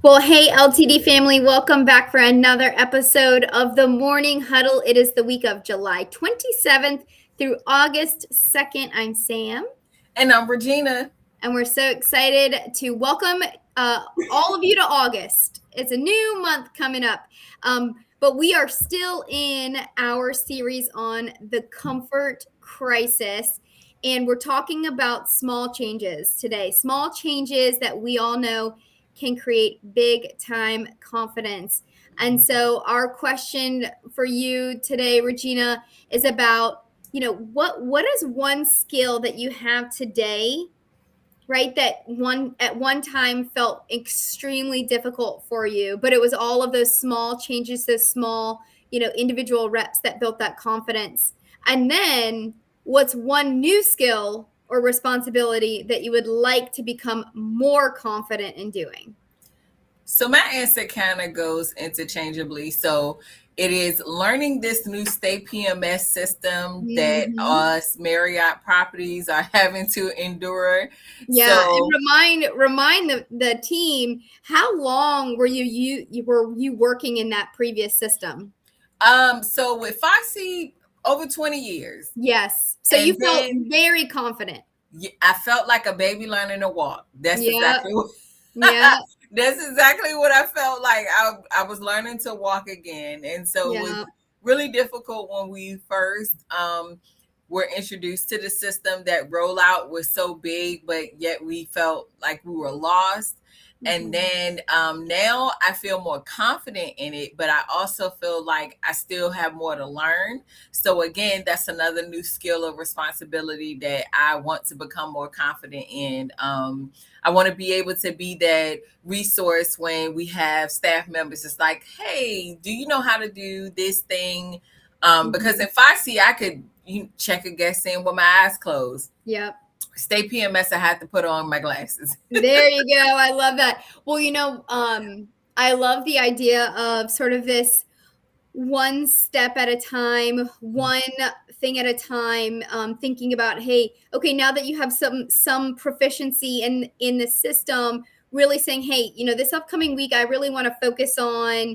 Well, hey, LTD family, welcome back for another episode of the Morning Huddle. It is the week of July 27th through August 2nd. I'm Sam. And I'm Regina. And we're so excited to welcome all of you to August. It's a new month coming up. But we are still in our series on the comfort crisis. And we're talking about small changes today. Small changes that we all know can create big time confidence. And so our question for you today, Regina, is about, what is one skill that you have today, right, that at one time felt extremely difficult for you, but it was all of those small changes, those small, individual reps that built that confidence. And then what's one new skill or responsibility that you would like to become more confident in doing? So my answer kind of goes interchangeably. So it is learning this new state PMS system that us Marriott properties are having to endure. Yeah, So, and remind the team, how long were you working in that previous system? so with Foxy, over 20 years. Yes. So And you felt then very confident. I felt like a baby learning to walk. That's Yeah. exactly what Yeah. that's exactly what I felt like. I was learning to walk again. And so it was Yeah. really difficult when we first were introduced to the system. That rollout was so big, but yet we felt like we were lost. And then now I feel more confident in it, but I also feel like I still have more to learn. So again, that's another new skill or responsibility that I want to become more confident in. I want to be able to be that resource when we have staff members. It's like, hey, do you know how to do this thing? Because if I see, I could check a guest in with my eyes closed. Yep. Stay PMS, I had to put on my glasses. There you go. I love that. Well, I love the idea of sort of this one step at a time, one thing at a time, thinking about, hey, okay, now that you have some proficiency in the system, really saying, hey, this upcoming week, I really want to focus on,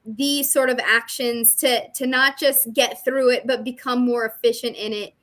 these sort of actions to not just get through it, but become more efficient in it.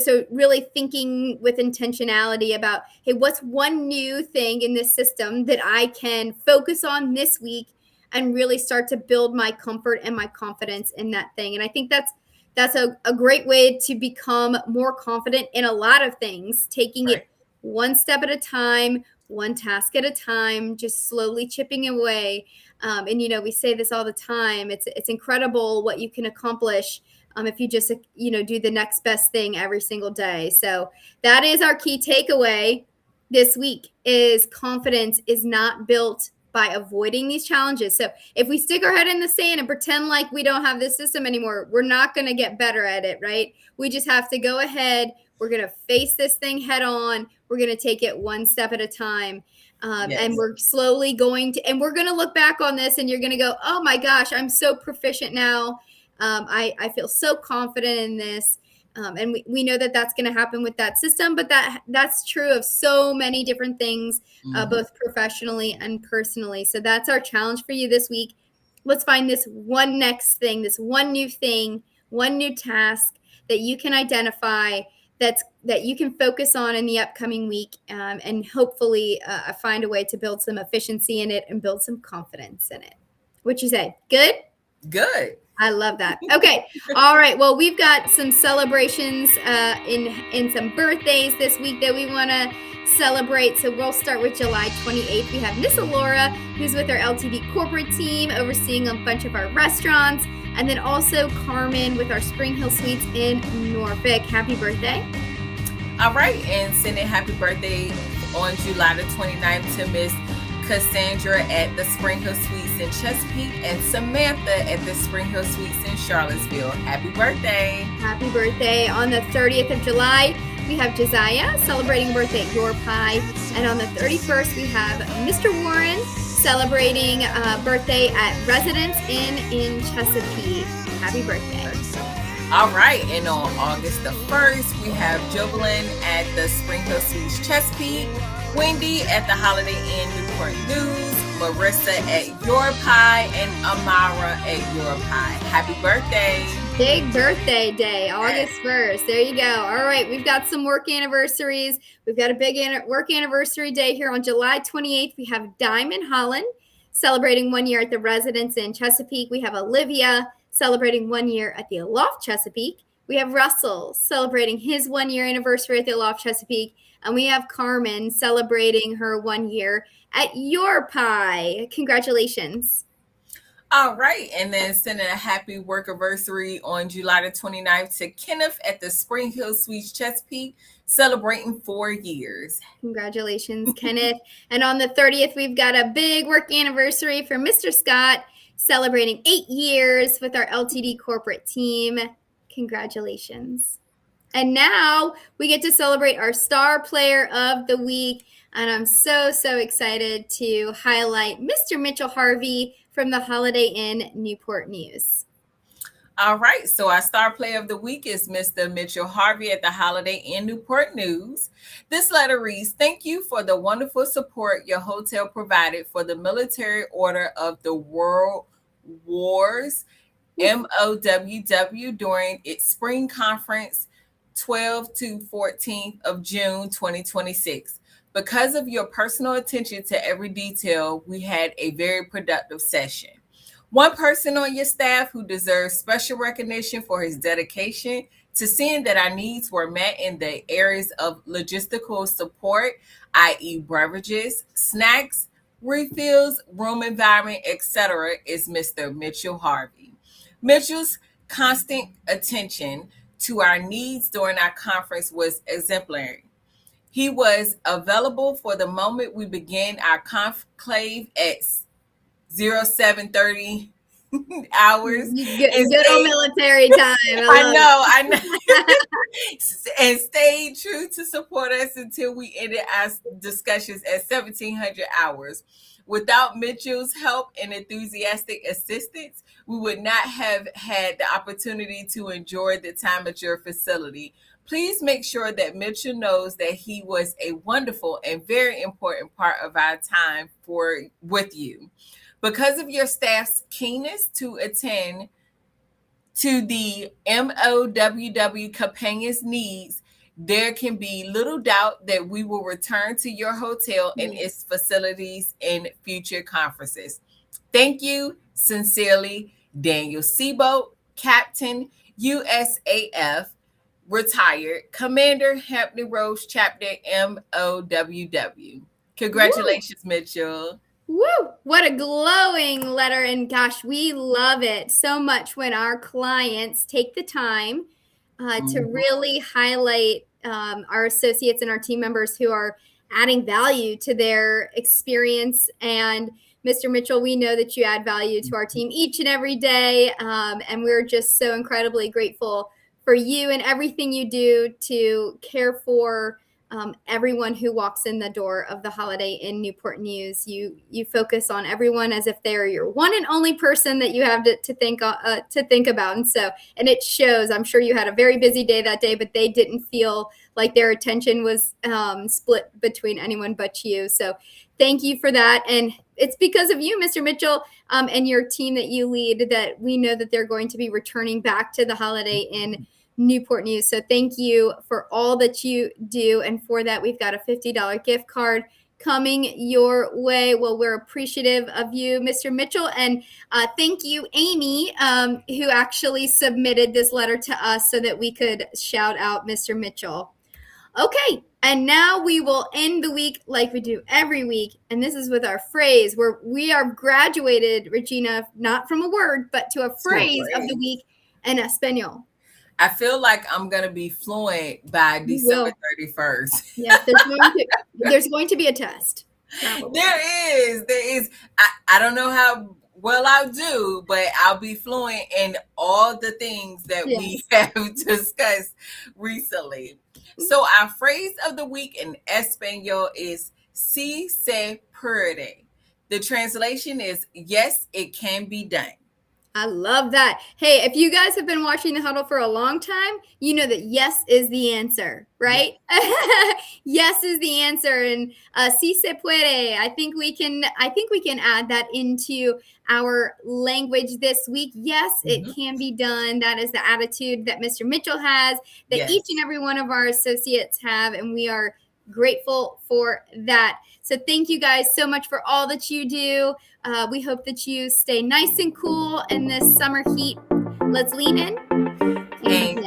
So really thinking with intentionality about, hey, what's one new thing in this system that I can focus on this week and really start to build my comfort and my confidence in that thing. And I think that's a great way to become more confident in a lot of things, taking it one step at a time, one task at a time, just slowly chipping away. And we say this all the time. It's incredible what you can accomplish if you just do the next best thing every single day. So that is our key takeaway this week: is confidence is not built by avoiding these challenges. So if we stick our head in the sand and pretend like we don't have this system anymore, we're not going to get better at it, right? We just have to go ahead. We're going to face this thing head on. We're going to take it one step at a time. And we're slowly going to, and we're going to look back on this and you're going to go, oh my gosh, I'm so proficient now. I feel so confident in this. And we know that that's going to happen with that system, but that's true of so many different things, both professionally and personally. So that's our challenge for you this week. Let's find this one next thing, this one new thing, one new task that you can identify that you can focus on in the upcoming week, and hopefully find a way to build some efficiency in it and build some confidence in it. What'd you say? Good? Good. I love that. Okay. All right. Well, we've got some celebrations in some birthdays this week that we want to celebrate. So we'll start with July 28th. We have Miss Alora, who's with our LTD corporate team, overseeing a bunch of our restaurants. And then also Carmen with our Spring Hill Suites in Norfolk. Happy birthday. All right. And sending happy birthday on July the 29th to Miss Cassandra at the Spring Hill Suites in Chesapeake and Samantha at the Spring Hill Suites in Charlottesville. Happy birthday. Happy birthday. On the 30th of July, we have Josiah celebrating birthday at Your Pie. And on the 31st, we have Mr. Warren celebrating birthday at Residence Inn in Chesapeake. Happy birthday. All right. And on August the 1st, we have Jubilant at the Spring Hill Suites Chesapeake. Wendy at the Holiday Inn Newport News, Marissa at Your Pie, and Amara at Your Pie. Happy birthday! Big birthday day, August 1st. There you go. All right, we've got some work anniversaries. We've got a big work anniversary day here on July 28th. We have Diamond Holland celebrating 1 year at the Residence in Chesapeake. We have Olivia celebrating 1 year at the Aloft Chesapeake. We have Russell celebrating his 1 year anniversary at the Aloft Chesapeake. And we have Carmen celebrating her 1 year at Your Pie. Congratulations. All right. And then sending a happy work anniversary on July the 29th to Kenneth at the Spring Hill Suites Chesapeake, celebrating 4 years. Congratulations, Kenneth. And on the 30th, we've got a big work anniversary for Mr. Scott, celebrating 8 years with our LTD corporate team. Congratulations. And now we get to celebrate our star player of the week. And I'm so excited to highlight Mr. Mitchell Harvey from the Holiday Inn Newport News. All right, so our star player of the week is Mr. Mitchell Harvey at the Holiday Inn Newport News. This letter reads, "Thank you for the wonderful support your hotel provided for the Military Order of the World Wars, MOWW, during its spring conference 12 to 14th of June 2026. Because of your personal attention to every detail, we had a very productive session. One person on your staff who deserves special recognition for his dedication to seeing that our needs were met in the areas of logistical support, i.e. beverages, snacks, refills, room environment, etc., is Mr. Mitchell Harvey. Mitchell's constant attention to our needs during our conference was exemplary. He was available for the moment we began our conclave at 07:30 hours. Good old military time. I know. And stayed true to support us until we ended our discussions at 1700 hours. Without Mitchell's help and enthusiastic assistance, we would not have had the opportunity to enjoy the time at your facility. Please make sure that Mitchell knows that he was a wonderful and very important part of our time with you. Because of your staff's keenness to attend to the MOWW companions' needs, there can be little doubt that we will return to your hotel and its facilities in future conferences. Thank you. Sincerely, Daniel Seaboat, Captain, USAF, retired, Commander, Hampton Roads Chapter, MOWW. Congratulations, Woo. Mitchell. Woo! What a glowing letter. And gosh, we love it so much when our clients take the time to really highlight our associates and our team members who are adding value to their experience. And Mr. Mitchell, we know that you add value to our team each and every day. And we're just so incredibly grateful for you and everything you do to care for everyone who walks in the door of the Holiday Inn Newport News. You focus on everyone as if they're your one and only person that you have to think about. And it shows. I'm sure you had a very busy day that day, but they didn't feel like their attention was split between anyone but you. So thank you for that. And it's because of you, Mr. Mitchell, and your team that you lead, that we know that they're going to be returning back to the Holiday Inn Newport News. So thank you for all that you do. And for that, we've got a $50 gift card coming your way. Well, we're appreciative of you, Mr. Mitchell. And thank you, Amy, who actually submitted this letter to us so that we could shout out Mr. Mitchell. Okay, and now we will end the week like we do every week. And this is with our phrase where we are graduated, Regina, not from a word, but to a phrase of the week in Espanol. I feel like I'm going to be fluent by December 31st. Yes, there's going to be a test. Probably. There is. I don't know how well I'll do, but I'll be fluent in all the things that we have discussed recently. So our phrase of the week in Espanol is "Si se puede." The translation is "Yes, it can be done." I love that. Hey, if you guys have been watching the Huddle for a long time, you know that yes is the answer, right? Yes is the answer, and si se puede. I think we can. I think we can add that into our language this week. Yes, it can be done. That is the attitude that Mr. Mitchell has, that each and every one of our associates have, and we are grateful for that. So thank you guys so much for all that you do. We hope that you stay nice and cool in this summer heat. Let's lean in and